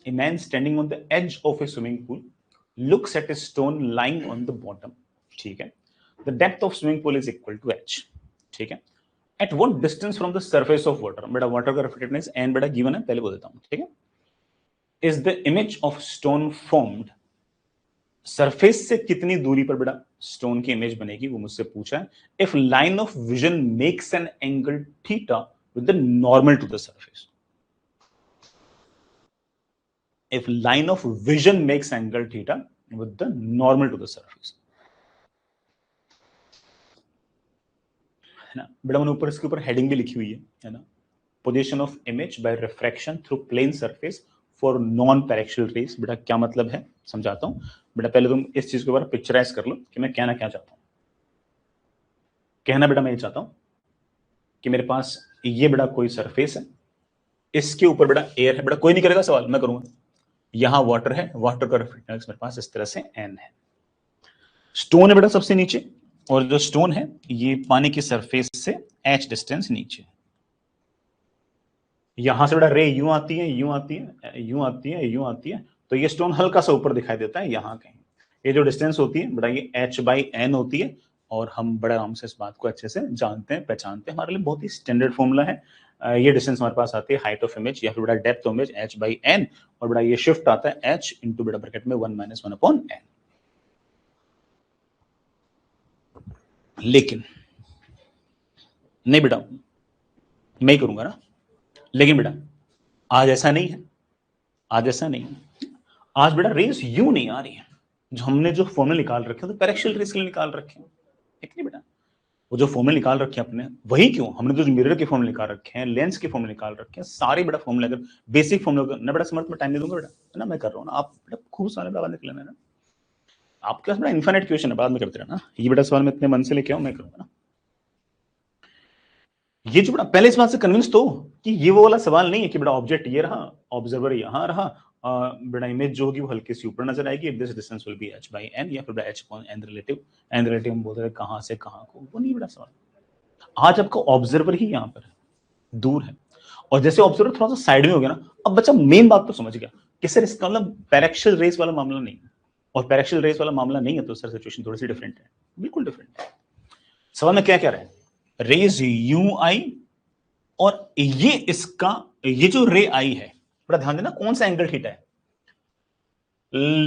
A man standing on the edge of a swimming pool looks at a stone lying on the bottom. ठीक है. The depth of swimming pool is equal to h. ठीक है. At what distance from the surface of water? बेटा water का refractiveness n बेटा given है, पहले बोल देता हूं. ठीक है. Is the image of stone formed? Surface से कितनी दूरी पर बेटा स्टोन की इमेज बनेगी वो मुझसे पूछा है. If line of vision makes an angle theta with the normal to the surface. If line of vision makes angle theta with the normal to the surface. है ना बेटा. मैंने ऊपर इसके ऊपर हेडिंग भी लिखी हुई है ना. Position of image by refraction through plane surface for non paraxial rays. बेटा क्या मतलब है समझाता हूं. बेटा पहले तुम इस चीज के ऊपर पिक्चराइज कर लो कि मैं कहना क्या चाहता हूं. कहना बेटा मैं ये चाहता हूं कि मेरे पास ये बेटा कोई सरफेस है, इसके ऊपर बेटा एयर है. बेटा कोई नहीं करेगा सवाल, मैं करूंगा. यहां वाटर है, वाटर का रिफ्रैक्टिव मेरे पास इस तरह से n है. स्टोन है बेटा सबसे नीचे, और जो स्टोन है ये पानी की सरफेस से h डिस्टेंस नीचे. यहां से बेटा रे यूं आती है, यूं आती है, यूं आती है, यूं आती है, तो ये स्टोन हल्का सा ऊपर दिखाई देता है यहां कहीं. ये जो डिस्टेंस होती है बेटा ये h/n होती है, और हम बड़े आराम से इस बात को अच्छे से जानते हैं, पहचानते हैं. हमारे लिए बहुत ही स्टैंडर्ड फॉर्मूला है. ये डिस्टेंस हमारे पास आती है हाइट ऑफ इमेज या फिर बड़ा डेप्थ ऑफ इमेज h/n, और बड़ा ये शिफ्ट आता है h इंटू बेटा ब्रैकेट में 1 - 1/n. लेकिन नहीं बेटा मैं ही करूंगा ना. लेकिन बेटा आज ऐसा नहीं है. आज ऐसा नहीं है. आज बेटा रेस यूं नहीं आ रही है. जो हमने जो फॉर्मूला निकाल रखे हैं तो पैरेक्शियल रेस के लिए निकाल रखे हैं, ठीक नहीं बेटा. वो जो फॉर्मूला निकाल रखे हैं अपने, वही क्यों हमने तो मिरर के फॉर्मूला निकाल रखे हैं, लेंस के फॉर्मूला निकाल रखे हैं, सारे बेटा फॉर्मूला. अगर बेसिक फॉर्मूला ना बेटा समर्थ में टाइम दे दूंगा बेटा, है ना. मैं कर रहा हूँ ना, आप बेटा खूब सारे बात निकले ना. आपके पास बेटा इनफाइनाइट क्वेश्चन है, बाद में करते रहना. ये बेटा सवाल मैं इतने मन से लेके आऊं, मैं करूंगा ना. ये जो बेटा पहले इस बात से कन्विंस तो कि ये वो वाला सवाल नहीं है कि बेटा ऑब्जेक्ट ये रहा, ऑब्जर्वर यहां रहा, बेटा इमेज जो होगी वो हल्की सी ऊपर नजर आएगी. This distance will be h/n या फिर बेटा h/n रिलेटिव. n रिलेटिव हम बोलते हैं कहां से कहां को, वो नहीं बेटा सवाल. आज आपका ऑब्जर्वर ही यहां पर है, दूर है, और जैसे ऑब्जर्वर थोड़ा सा साइड में हो गया ना, अब बच्चा मेन बात तो समझ गया कि सर इसका मतलब पैरेक्शियल रेस वाला मामला नहीं है. और पैरेक्शियल रेस वाला मामला नहीं है तो सर सिचुएशन थोड़ी सी डिफरेंट है, बिल्कुल डिफरेंट है. सवाल में क्या कह रहा है, रेज यूं आई, और ये इसका ये जो रे आई है बड़ा ध्यान देना कौन सा एंगल थीटा है.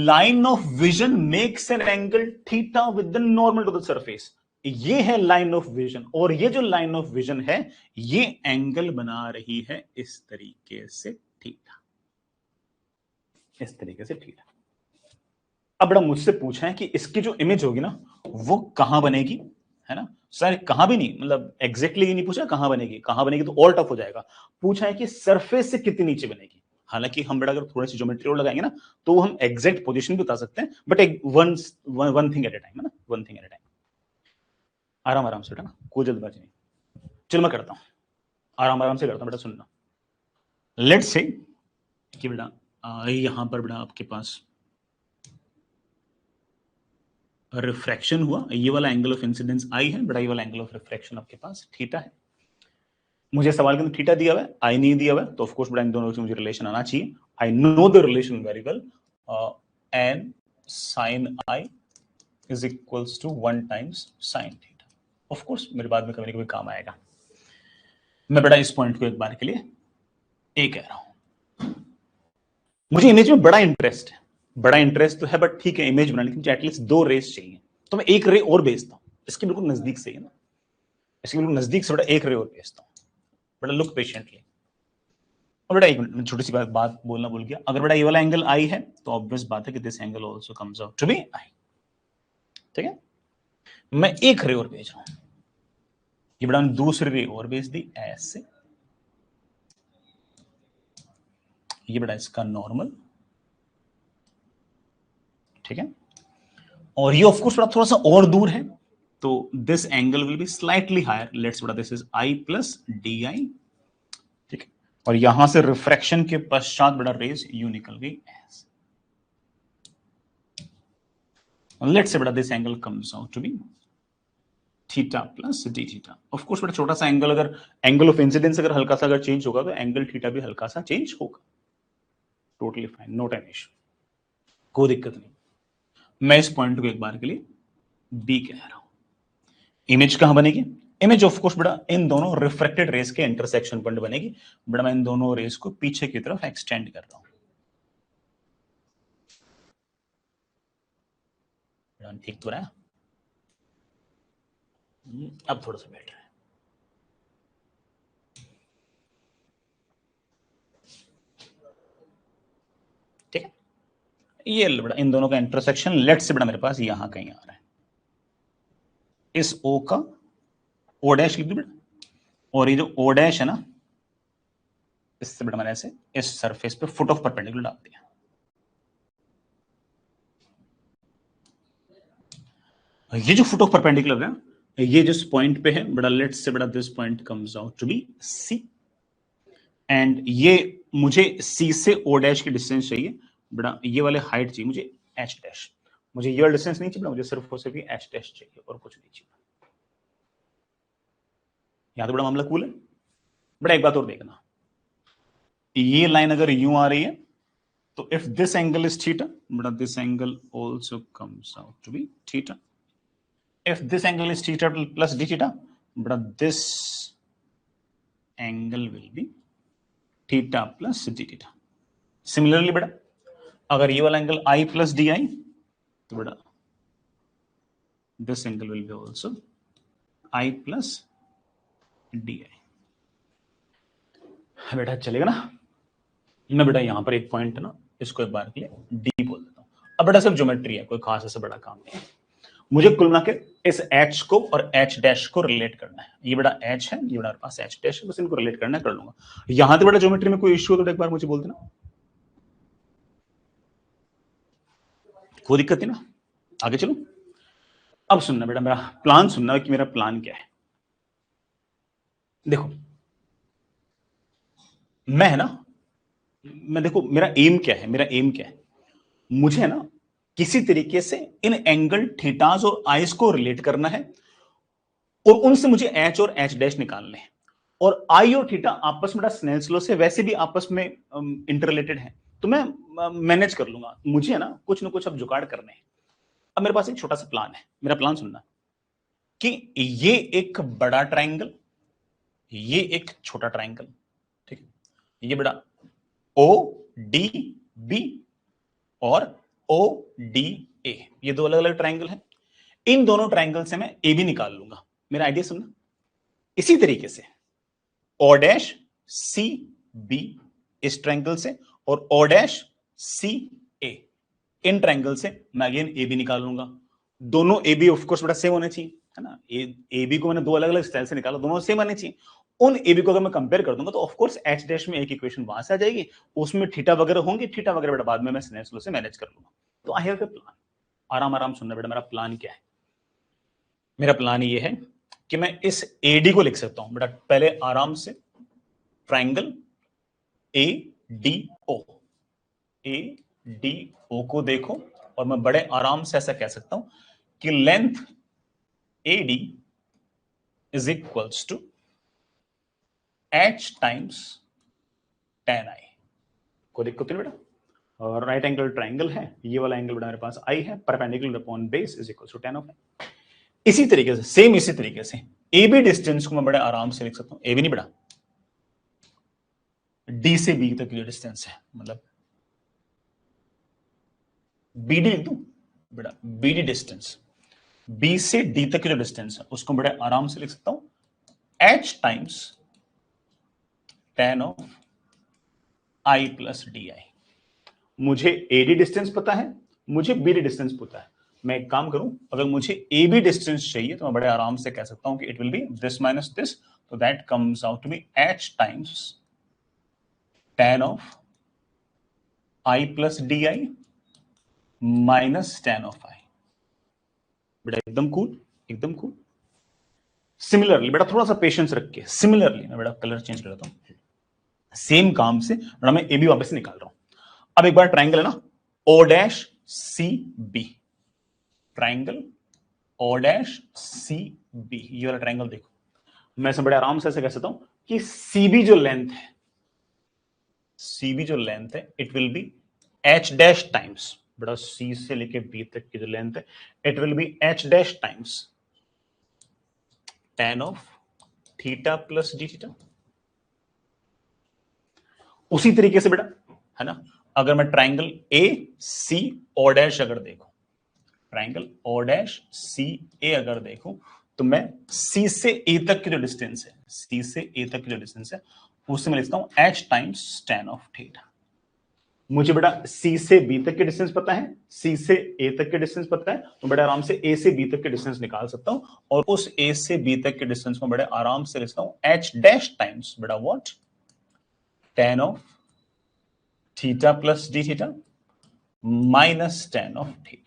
Line of vision makes an angle theta with the normal to the surface. ये है लाइन ऑफ विजन, और ये जो लाइन ऑफ विजन है ये एंगल बना रही है इस तरीके से थीटा, इस तरीके से थीटा. अब बड़ा मुझसे पूछा है कि इसकी जो इमेज होगी ना वो कहां बनेगी, है ना. सर कहां भी नहीं, मतलब एग्जैक्टली नहीं पूछा कहां बनेगी. कहां बनेगी तो और टफ हो जाएगा. पूछा है कि सरफेस से कितनी नीचे बनेगी. हालांकि हम बड़ा अगर थोड़ी सी ज्योमेट्री और लगाएंगे ना तो हम एग्जैक्ट पोजीशन भी बता सकते हैं, बट एक one thing at A time, है ना. One thing at A time, आराम आराम से बेटा ना, कोई जल्दबाजी नहीं. चलो मैं करता हूं, आराम आराम से करता हूं बेटा. सुनना, लेट्स से कि बेटा यहां पर बेटा आपके पास रिफ्रैक्शन हुआ, ये वाला एंगल ऑफ इंसिडेंस आई है बेटा, ये वाला एंगल ऑफ रिफ्रैक्शन आपके पास थीटा है. मुझे सवाल के अंदर थीटा दिया हुआ है, आई नहीं दिया हुआ है, तो ऑफ कोर्स बेटा इन दोनों से मुझे रिलेशन आना चाहिए. I know the relation very well. N sine i is equals to 1 times sine theta. Of course मेरे बाद में कभी ना कभी काम आएगा. मैं बेटा इस पॉइंट को एक बार के लिए ए कह रहा हूं. मुझे इमेज में बड़ा इंटरेस्ट है, बड़ा इंटरेस्ट तो है, बट ठीक है इमेज बनाने के लिए एटलीस्ट 2 रेस चाहिए, तो मैं एक रे और भेजता हूं. इसके बिल्कुल नजदीक से, है ना, इसके बिल्कुल नजदीक से बेटा एक रे और भेजता हूं. बेटा लुक पेशेंटली. और बेटा एक मिनट, छोटी सी बात बोलना भूल गया. अगर बेटा ये वाला एंगल आई है तो ऑब्वियस बात है कि this angle also comes out to be i. ठीक है, मैं एक रे और भेज रहा हूं. ये बेटा दूसरी रे और भेज दी ऐसे. ये बेटा इसका नॉर्मल, ठीक है, और ये ऑफ कोर्स थोड़ा सा और दूर है, तो this angle will be slightly higher. Let's बेटा this is i plus d i. ठीक है, और यहां से रिफ्रैक्शन के पश्चात बेटा रेज यू निकल गई ऐसे. लेट्स से बेटा this angle comes out to be theta plus d theta. Of course बेटा छोटा सा एंगल, अगर एंगल ऑफ इंसिडेंस अगर हल्का सा अगर चेंज होगा तो एंगल थीटा भी हल्का सा चेंज होगा. Totally fine, note an issue, कोई दिक्कत नहीं। मैं इस पॉइंट को एक बार के लिए बी कह रहा हूं। इमेज कहां बनेगी? इमेज ऑफ कोर्स बेटा इन दोनों रिफ्रैक्टेड रेस के इंटरसेक्शन पॉइंट बनेगी। बेटा मैं इन दोनों रेस को पीछे की तरफ एक्सटेंड कर रहा हूं। ठीक तो रहा, अब थोड़ा सा बैठ रहा है। ठीक है, ये बेटा इन दोनों का इंटरसेक्शन लेट से बेटा मेरे पास यहां कहीं आ रहा है। इस ओ का ओ डैश लिख दो बेटा, और ये जो ओ डैश है ना, इससे बेटा मैंने ऐसे इस सरफेस पे फुट ऑफ परपेंडिकुलर डाल दिया। ये जो फुट ऑफ परपेंडिकुलर है, ये जिस पॉइंट पे है बेटा, लेट्स से बेटा this point comes out to be c, and ये मुझे सी से ओ डैश की डिस्टेंस चाहिए बेटा, ये वाले हाइट चाहिए मुझे एच डैश। मुझे ये डिस्टेंस नहीं चाहिए, मुझे सिर्फ और सिर्फ एच डैश चाहिए और कुछ नहीं चाहिए। यहां तो बड़ा मामला कूल है। बड़ा एक बात और देखना, ये लाइन अगर यूं आ रही है तो if this angle is theta बेटा, this angle also comes out to be theta. If this angle is theta plus d theta, but this angle will be theta plus d theta. Similarly, बेटा अगर ये वाला angle I plus di, तो बेटा this angle will be also I plus di. बेटा चलेगा ना? मैं बेटा यहां पर एक पॉइंट है ना, इसको एक बार के लिए D बोल देता हूं। अब बेटा सिर्फ ज्योमेट्री है, कोई खास ऐसा बड़ा काम नहीं है। मुझे कुल मिला के इस H को और H डैश को रिलेट करना है। ये बड़ा H है, ये बड़ा पास H डैश है, बस इनको रिलेट करना है, कर लूंगा। यहां तो बड़ा ज्योमेट्री में कोई इश्यू हो तो एक बार मुझे बोल देना, कोई दिक्कत नहीं ना। आगे चलो, अब सुनना बेटा, मेरा प्लान सुनना कि मेरा प्लान क्या है। देखो मैं है ना, मैं देखो मेरा एम क्या है, मेरा एम क्या है, मुझे है ना किसी तरीके से इन एंगल थीटास और आइस को रिलेट करना है, और उनसे मुझे एच और एच डैश निकालने हैं। और आई और थीटा आपस में स्नेल्स लॉ से वैसे भी आपस में इंटररिलेटेड है, तो मैं मैनेज कर लूंगा। मुझे है ना कुछ अब जुगाड़ करने हैं। अब मेरे पास एक छोटा सा प्लान है। मेरा प्लान सुनना कि ये एक बड़ा ट्राइंगल, ये एक छोटा ट्राइंगल, ठीक है, ये बड़ा ओ डी बी और ओ डी ए, ये दो अलग अलग ट्राइंगल हैं। इन दोनों ट्राइंगल से मैं ए बी निकाल लूंगा। मेरा आइडिया सुनना, इसी तरीके से ओ डैश सी बी इस ट्राइंगल से और ओ dash C A in triangle से मैं अगेन ए बी निकाल लूंगा। दोनों ए बी ऑफ कोर्स बड़ा सेम होने चाहिए, है ना। ए बी को मैंने दो अलग अलग स्टाइल से निकाला, दोनों सेम आने चाहिए। उन ए बी को अगर मैं कंपेयर कर दूंगा तो ऑफ कोर्स एच डैश में एक इक्वेशन वहां से आ जाएगी, उसमें थीटा वगैरह होंगे, थीटा वगैरह बेटा बाद में मैं स्नेल्स लॉ से मैनेज कर लूंगा। तो आई हैव अ प्लान। आराम आराम सुनना बेटा, मेरा प्लान क्या है। मेरा प्लान ये है कि मैं इस एडी को लिख सकता हूं बेटा, पहले आराम से triangle a d o, a d o को देखो, और मैं बड़े आराम से ऐसा कह सकता हूं कि length a d is equals to h times tan i. कोई दिक्कत नहीं बेटा। और राइट एंगल ट्राइंगल है, ये वाला एंगल बेटा मेरे पास आई है, perpendicular upon base is equal to tan of i. इसी तरीके से सेम इसी तरीके से ए बी डिस्टेंस को मैं बड़े आराम से लिख सकता हूं। ए बी नहीं बेटा, डी से बी तक की जो डिस्टेंस है, मतलब बी डी लिख दूं बेटा, बी डी डिस्टेंस, बी से डी तक की जो डिस्टेंस है उसको बड़े आराम से लिख सकता हूं H times tan of i plus d आई। मुझे एडी डिस्टेंस पता है, मुझे बीडी डिस्टेंस पता है। मैं एक काम करूं, अगर मुझे ए बी डिस्टेंस चाहिए तो मैं बड़े आराम से कह सकता हूं कि it will be this minus this, तो that comes out to be h times tan of i plus d i minus tan of i. बेटा एकदम कूल, एकदम कूल। सिमिलरली बेटा थोड़ा सा पेशेंस रख के, सिमिलरली मैं बेटा कलर चेंज कर देता हूं। सेम काम से बेटा मैं ए बी वापस से निकाल रहा हूं। अब एक बार ट्राइंगल है ना, o dash c b, triangle o dash c b, ये वाला ट्राइंगल देखो। मैं इसे बड़े आराम से ऐसे कह सकता हूं कि सी बी जो लेंथ है, सी बी जो लेंथ है it will B H dash times, बेटा सी से लेके बी तक की जो लेंथ है it will B H dash times tan of theta plus d theta. उसी तरीके से बेटा है ना, अगर मैं triangle A C O dash अगर देखूं, ट्राइंगल ओ डैश सी ए अगर देखूं, तो मैं सी से ए तक की जो डिस्टेंस है, सी से ए तक की जो डिस्टेंस है उससे मैं लिखता हूं H times tan of theta. मुझे बेटा सी से बी तक के डिस्टेंस पता है, सी से ए तक के डिस्टेंस पता है, तो बड़े आराम से ए से बी तक के डिस्टेंस निकाल सकता हूं, और उस ए से बी तक के डिस्टेंस को बड़े आराम से लिखता हूं एच डैश टाइम्स बेटा what tan of theta plus d theta minus tan of theta.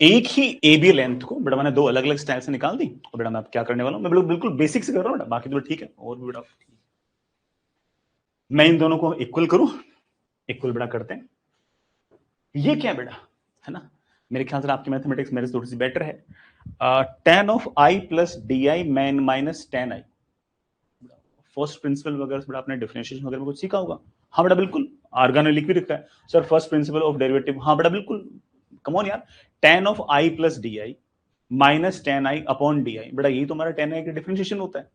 एक ही ए बी लेंथ को बेटा मैंने दो अलग अलग स्टाइल से निकाल दी, तो बेटा मैं क्या करने वाला हूं, मैं बिल्कुल बेसिक से कर रहा हूं बेटा, बाकी तो ठीक है, और भी बेटा मैं इन दोनों को इक्वल करूं, इक्वल बेटा करते हैं। ये क्या बेटा है ना, मेरे ख्याल से आपकी मैथमेटिक्स मेरे से थोड़ी सी बेटर है। tan of i plus d I man minus tan I, first principle वगैरह बेटा आपने डिफरेंशिएशन वगैरह में कुछ सीखा होगा। हाँ बेटा बिल्कुल, आर्गा ने लिख भी रखा है sir first principle of derivative, हाँ बेटा बिल्कुल, कम ऑन यार, tan of i plus d i minus tan i upon d i, बेटा यही तो हमारा tan आई का डिफरेंशिएशन होता है।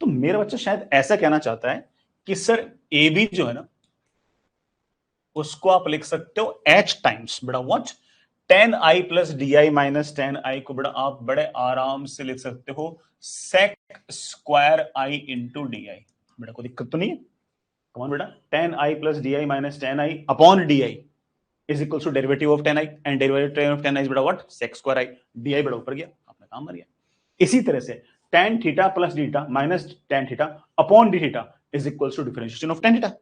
तो मेरा बच्चा शायद ऐसा कहना चाहता है कि सर ए बी जो है ना उसको आप लिख सकते हो h टाइम्स बेटा what tan i plus d i minus tan आई को बेटा आप बड़े आराम से लिख सकते हो sec square i into d i. बेटा कोई दिक्कत तो नहीं है, कम ऑन बेटा, tan i plus d i minus tan i upon d i is equal to derivative of tan i, and derivative of tan i is बेटा what sec square i, d i बेटा ऊपर गया, अपना काम मर गया। इसी तरह से tan theta plus d theta minus tan theta upon d theta is equal to differentiation of tan theta,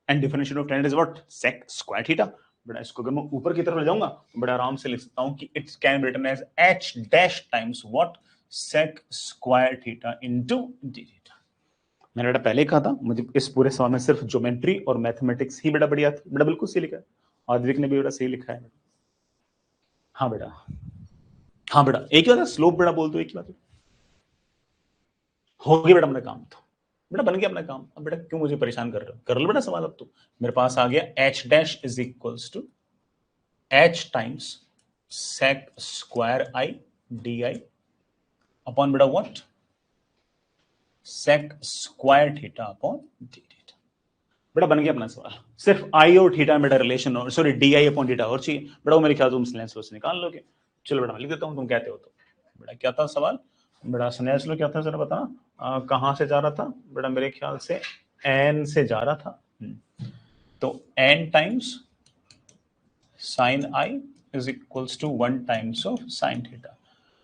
and differentiation of tan is what sec square theta. बेटा इसको अगर मैं ऊपर की तरफ ले जाऊंगा तो बड़ा आराम से लिख सकता हूं कि it's can be written as h dash times what sec square theta into d theta. मैंने बेटा पहले कहा था मुझे इस पूरे सवाल में सिर्फ ज्योमेट्री और मैथमेटिक्स ही बेटा बढ़िया थी, बेटा बिल्कुल सही लिखा है, आद्विक ने भी बेटा सही लिखा है। हाँ बेटा, हाँ बेटा एक ही बात है, स्लोप बेटा बोल दो, एक ही बात है, हो गया बेटा मेरा काम, तो बेटा बन गया अपना काम। अब बेटा क्यों मुझे परेशान कर रहे हो, कर लो बेटा सवाल। अब तो मेरे पास आ गया h dash is equals to h times sec square i d i upon बेटा what sec square theta upon d theta. बेटा बन गया अपना सवाल, सिर्फ आई और थीटा में बेटा रिलेशन और sorry D i upon theta और चाहिए बेटा, वो मेरे ख्याल तुम स्नेल्स लॉ से निकाल लोगे। चलो बेटा मैं लिख देता हूँ, तुम कहते हो तो। बेटा क्या था सवाल, बेटा स्नेल्स लॉ क्या था जरा बताना, कहां से जा रहा था बेटा, मेरे ख्याल से n से जा रहा था, तो n times sine i is equals to 1 times of sine theta.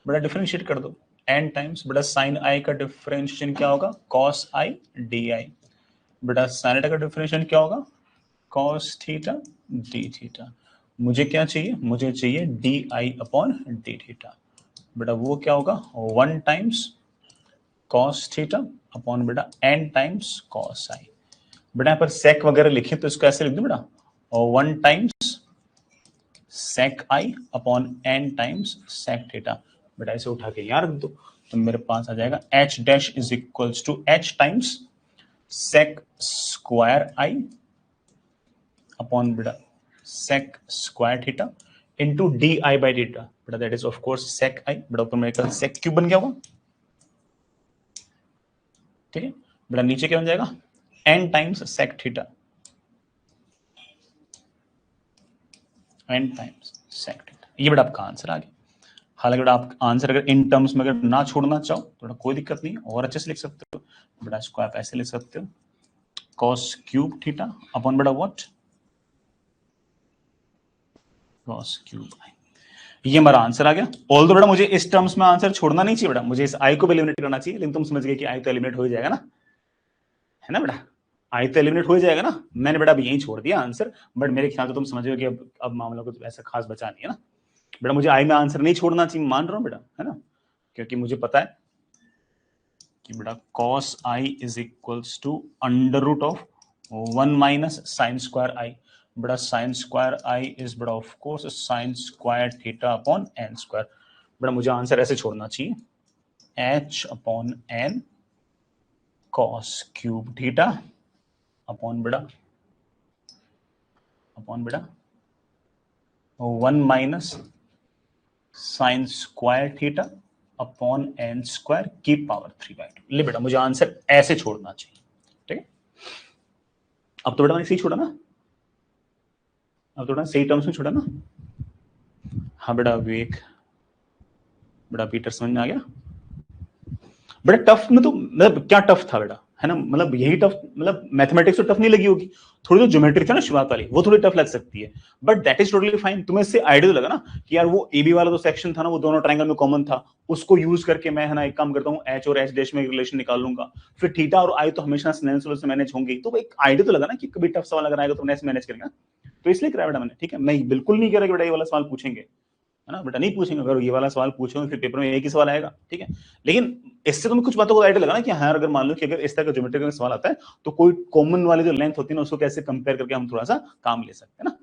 बेटा डिफरेंशिएट कर दो, n टाइम्स बेटा साइन आई का डिफरेंशिएशन क्या होगा cos आई डी आई, बेटा साइन थीटा का डिफरेंशिएशन क्या होगा cos थीटा डी थीटा। मुझे क्या चाहिए, मुझे चाहिए D i upon d theta, बेटा वो क्या होगा 1 टाइम्स cos थीटा अपॉन बेटा n टाइम्स cos आई। बेटा यहाँ पर sec वगैरह लिखे तो इसको ऐसे लिख दो बेटा, और 1 times sec i upon n times sec theta. बेटा इसे उठा के यहाँ रख दो, तो मेरे पास आ जाएगा h dash is equals to h times sec square i upon बेटा sec square theta into d i by theta, बेटा that is of course sec i, बेटा ऊपर मेरे ख्याल sec क्यूब बन गया होगा, ठीक है बेटा, नीचे क्या बन जाएगा n times sec theta, n times sec theta. ये बेटा आपका आंसर आ गया। हालांकि बेटा आप आंसर अगर इन टर्म्स में अगर ना छोड़ना चाहो तो कोई दिक्कत नहीं, और अच्छे से लिख सकते हो बेटा, इसको आप ऐसे लिख सकते हो cos क्यूब थीटा अपॉन बेटा व्हाट cos क्यूब आई। ये हमारा आंसर आ गया। ऑल्दो बेटा मुझे इस टर्म्स में आंसर छोड़ना नहीं चाहिए बेटा, मुझे इस आई को भी एलिमिनेट करना चाहिए, लेकिन तुम समझ गए कि आई तो एलिमिनेट हो जाएगा ना, है ना बेटा, आई तो एलिमिनेट हो जाएगा ना। मैंने बेटा अभी यही छोड़ दिया आंसर, बट मेरे ख्याल से तुम समझ गए कि अब मामला कुछ ऐसा खास बचा नहीं है ना बेटा, मुझे आई में आंसर नहीं छोड़ना चाहिए, मान रहा हूं बेटा, है ना, क्योंकि मुझे पता है कि बेटा cos i is equals to under root of 1 minus sine square i, बेटा साइन स्क्वायर आई इज बेटा of course sine square theta upon n square. बेटा मुझे आंसर ऐसे छोड़ना चाहिए h अपॉन n cos cube theta upon बेटा 1 minus sine square theta upon n square की पावर 3/2। ले बेटा मुझे आंसर ऐसे छोड़ना चाहिए, ठीक है। अब तो बेटा मैंने सही छोड़ा ना, अब थोड़ा सही टर्म्स में छोड़ा ना। हाँ बेटा विवेक, बेटा पीटर समझ में आ गया। बड़ा टफ में तो मतलब क्या टफ था बेटा, है ना, मतलब यही टफ, मतलब मैथमेटिक्स तो टफ नहीं लगी होगी, थोड़ी जो ज्योमेट्री था ना शुरुआत वाली वो थोड़ी टफ लग सकती है, but that is totally fine. तुम्हें इससे आइडिया तो लगा ना कि यार वो AB वाला जो सेक्शन था ना वो दोनों ट्रायंगल में कॉमन था, उसको यूज करके मैं है ना एक काम करता हूँ H और H डैश में रिलेशन निकाल लूंगा, फिर थीटा और I तो हमेशा स्नेल से मैनेज होंगे। तो एक आइडिया तो लगा ना कि कभी टफ सवाल अगर आएगा तो ऐसे मैनेज करेंगे, तो इसलिए कराया बेटा मैंने, ठीक है। मैं बिल्कुल नहीं कह रहा कि बेटा ये वाला सवाल पूछेंगे, है ना बेटा, नहीं पूछेंगे। अगर ये वाला सवाल पूछोगे फिर पेपर में एक ही सवाल आएगा, ठीक है। लेकिन इससे तुम्हें कुछ बातों को आइडिया लगा ना कि हाँ अगर मान लो कि अगर इस तरह का ज्योमेट्री का सवाल आता है तो कोई कॉमन वाली जो लेंथ होती है ना उसको कैसे कंपेयर करके हम थोड़ा सा काम ले सकते हैं ना।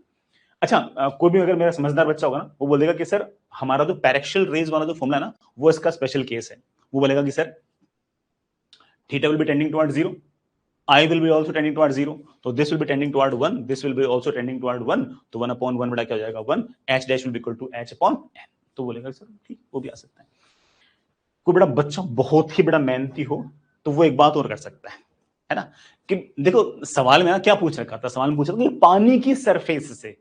अच्छा कोई भी अगर मेरा समझदार बच्चा होगा ना वो बोलेगा कि सर हमारा जो पैरेक्शियल रेज वाला जो फॉर्मूला है ना वो इसका स्पेशल केस है। वो बोलेगा कि sir theta will be tending toward 0, I will be also tending toward 0, तो this will be tending toward 1, this will be also tending toward 1, तो 1 upon 1 बेटा क्या हो जाएगा 1, h dash will be equal to h upon n। तो बोलेगा sir ठीक, वो भी आ सकता है। कोई बड़ा बच्चा बहुत ही बड़ा मेहनती हो तो वो एक बात और कर सकता है ना, कि देखो सवाल में ना क्या पूछ रखा था, सवाल में पूछा था कि पानी की सरफेस से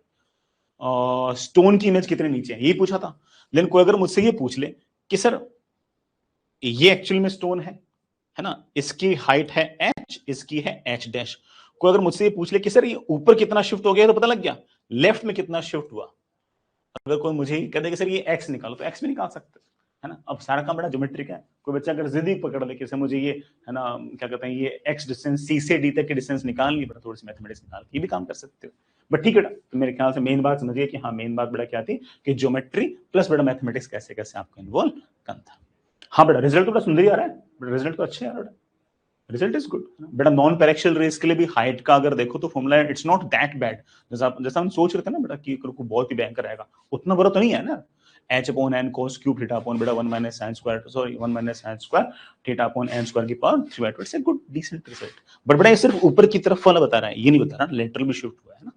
स्टोन की इमेज कितने नीचे है, ये पूछा था। लेकिन कोई अगर मुझसे ये पूछ ले कि सर ये एक्चुअल में स्टोन है ना, इसकी हाइट है h, इसकी है h डैश। कोई अगर मुझसे ये पूछ ले कि सर ये ऊपर कितना शिफ्ट हो गया, तो पता लग गया लेफ्ट में कितना शिफ्ट हुआ। अगर कोई मुझे कह दे कि सर ये x निकालो तो x भी निकाल सकते है ना। अब सारा काम बड़ा ज्योमेट्रिक है। कोई बच्चा अगर जिद ही पकड़ ले कि सर मुझे ये है ना क्या कहते हैं ये x डिस्टेंस c से d तक की डिस्टेंस निकालनी पड़ा, थोड़ी सी मैथमेटिक्स निकाल ये भी काम कर सकते हो। बट ठीक है तो मेरे ख्याल से मेन बात समझिए कि हाँ मेन बात बेटा क्या थी कि ज्योमेट्री प्लस बेटा मैथमेटिक्स कैसे कैसे आपको इन्वॉल्व करना था। हाँ बेटा रिजल्ट तो बड़ा सुंदर ही आ रहा है, रिजल्ट तो अच्छे आ रहा है, रिजल्ट इज गुड बेटा। नॉन पैरेक्शियल रेस के लिए भी हाइट का अगर देखो तो formula it's not that bad, जैसा हम सोच रहे थे ना बेटा कि को बहुत ही भयंकर आएगा, उतना बुरा तो नहीं है ना। h upon n cos cube theta upon बेटा 1 minus sin square, sorry 1 minus sin square theta upon n square की power 3/2, it's a good decent result. But बेटा ये सिर्फ ऊपर की तरफ वाला बता रहा है, ये नहीं बता रहा लेटरल भी शिफ्ट हुआ है ना।